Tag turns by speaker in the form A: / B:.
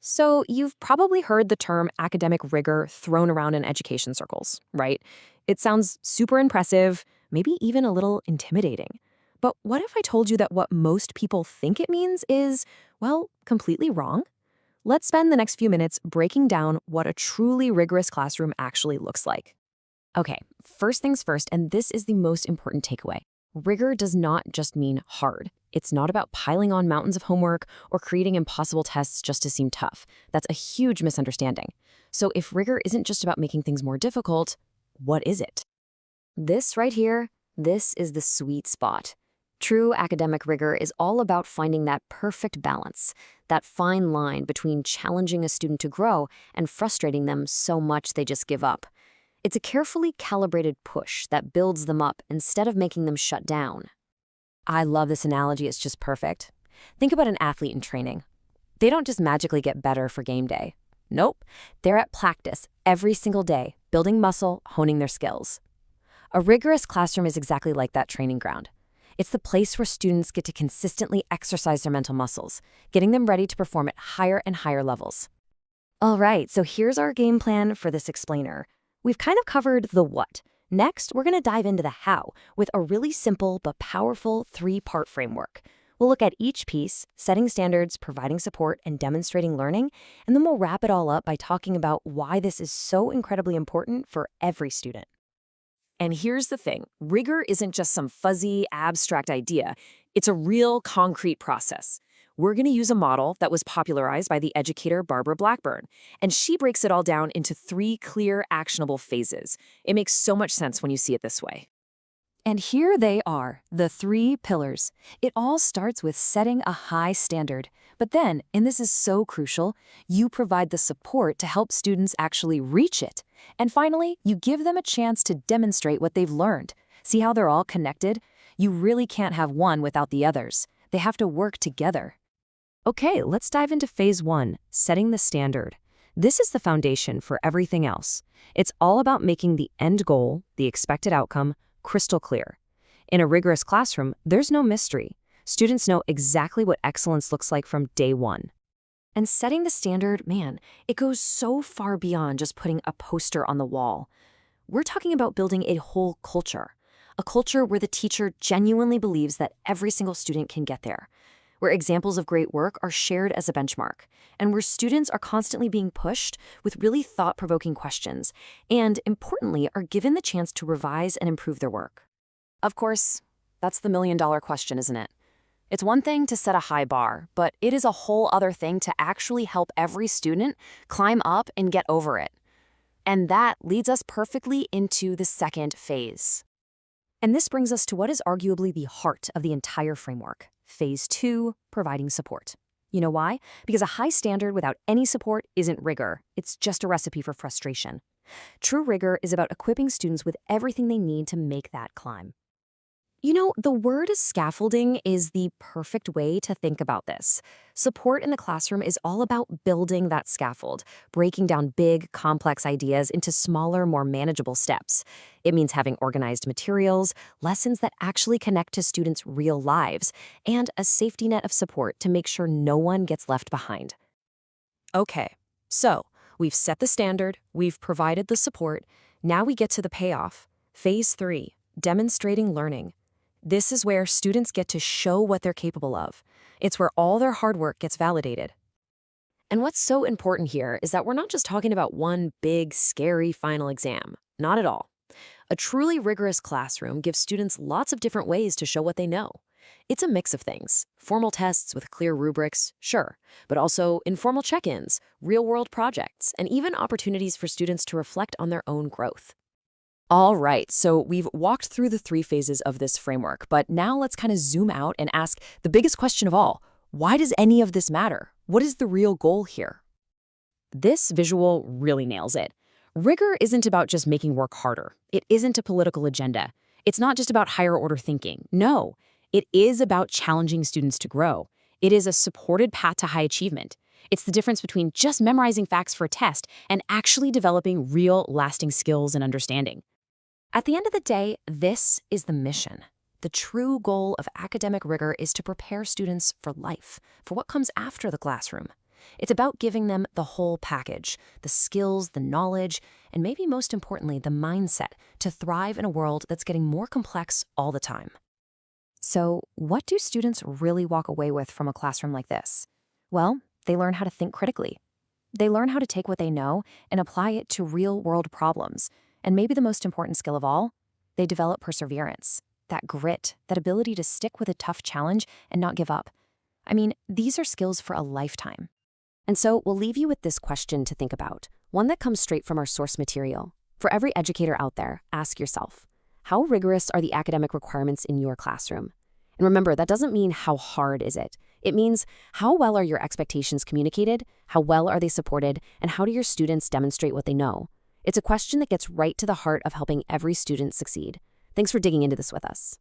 A: So, you've probably heard the term academic rigor thrown around in education circles, right? It sounds super impressive, maybe even a little intimidating. But what if I told you that what most people think it means is, well, completely wrong? Let's spend the next few minutes breaking down what a truly rigorous classroom actually looks like. Okay, first things first, and this is the most important takeaway. Rigor does not just mean hard. It's not about piling on mountains of homework or creating impossible tests just to seem tough. That's a huge misunderstanding. So if rigor isn't just about making things more difficult, what is it? This right here, this is the sweet spot. True academic rigor is all about finding that perfect balance, that fine line between challenging a student to grow and frustrating them so much they just give up. It's a carefully calibrated push that builds them up instead of making them shut down. I love this analogy, it's just perfect. Think about an athlete in training. They don't just magically get better for game day. Nope, they're at practice every single day, building muscle, honing their skills. A rigorous classroom is exactly like that training ground. It's the place where students get to consistently exercise their mental muscles, getting them ready to perform at higher and higher levels. All right, so here's our game plan for this explainer. We've kind of covered the what. Next, we're going to dive into the how with a really simple but powerful three-part framework. We'll look at each piece, setting standards, providing support, and demonstrating learning, and then we'll wrap it all up by talking about why this is so incredibly important for every student. And here's the thing, rigor isn't just some fuzzy, abstract idea. It's a real, concrete process. We're going to use a model that was popularized by the educator Barbara Blackburn, and she breaks it all down into three clear, actionable phases. It makes so much sense when you see it this way. And here they are, the three pillars. It all starts with setting a high standard. But then, and this is so crucial, you provide the support to help students actually reach it. And finally, you give them a chance to demonstrate what they've learned. See how they're all connected? You really can't have one without the others. They have to work together. Okay, let's dive into phase one, setting the standard. This is the foundation for everything else. It's all about making the end goal, the expected outcome, crystal clear. In a rigorous classroom, there's no mystery. Students know exactly what excellence looks like from day one. And setting the standard, man, it goes so far beyond just putting a poster on the wall. We're talking about building a whole culture, a culture where the teacher genuinely believes that every single student can get there, where examples of great work are shared as a benchmark, and where students are constantly being pushed with really thought-provoking questions, and importantly, are given the chance to revise and improve their work. Of course, that's the million-dollar question, isn't it? It's one thing to set a high bar, but it is a whole other thing to actually help every student climb up and get over it. And that leads us perfectly into the second phase. And this brings us to what is arguably the heart of the entire framework. Phase two, providing support. You know why? Because a high standard without any support isn't rigor. It's just a recipe for frustration. True rigor is about equipping students with everything they need to make that climb. You know, the word scaffolding is the perfect way to think about this. Support in the classroom is all about building that scaffold, breaking down big, complex ideas into smaller, more manageable steps. It means having organized materials, lessons that actually connect to students' real lives, and a safety net of support to make sure no one gets left behind. Okay, so we've set the standard, we've provided the support, now we get to the payoff. Phase three, demonstrating learning. This is where students get to show what they're capable of. It's where all their hard work gets validated. And what's so important here is that we're not just talking about one big, scary final exam. Not at all. A truly rigorous classroom gives students lots of different ways to show what they know. It's a mix of things. Formal tests with clear rubrics, sure, but also informal check-ins, real-world projects, and even opportunities for students to reflect on their own growth. All right, so we've walked through the three phases of this framework, but now let's kind of zoom out and ask the biggest question of all. Why does any of this matter? What is the real goal here? This visual really nails it. Rigor isn't about just making work harder. It isn't a political agenda. It's not just about higher order thinking. No, it is about challenging students to grow. It is a supported path to high achievement. It's the difference between just memorizing facts for a test and actually developing real, lasting skills and understanding. At the end of the day, this is the mission. The true goal of academic rigor is to prepare students for life, for what comes after the classroom. It's about giving them the whole package, the skills, the knowledge, and maybe most importantly, the mindset to thrive in a world that's getting more complex all the time. So, what do students really walk away with from a classroom like this? Well, they learn how to think critically. They learn how to take what they know and apply it to real-world problems. And maybe the most important skill of all, they develop perseverance, that grit, that ability to stick with a tough challenge and not give up. I mean, these are skills for a lifetime. And so we'll leave you with this question to think about, one that comes straight from our source material. For every educator out there, ask yourself, how rigorous are the academic requirements in your classroom? And remember, that doesn't mean how hard is it. It means how well are your expectations communicated, how well are they supported, and how do your students demonstrate what they know? It's a question that gets right to the heart of helping every student succeed. Thanks for digging into this with us.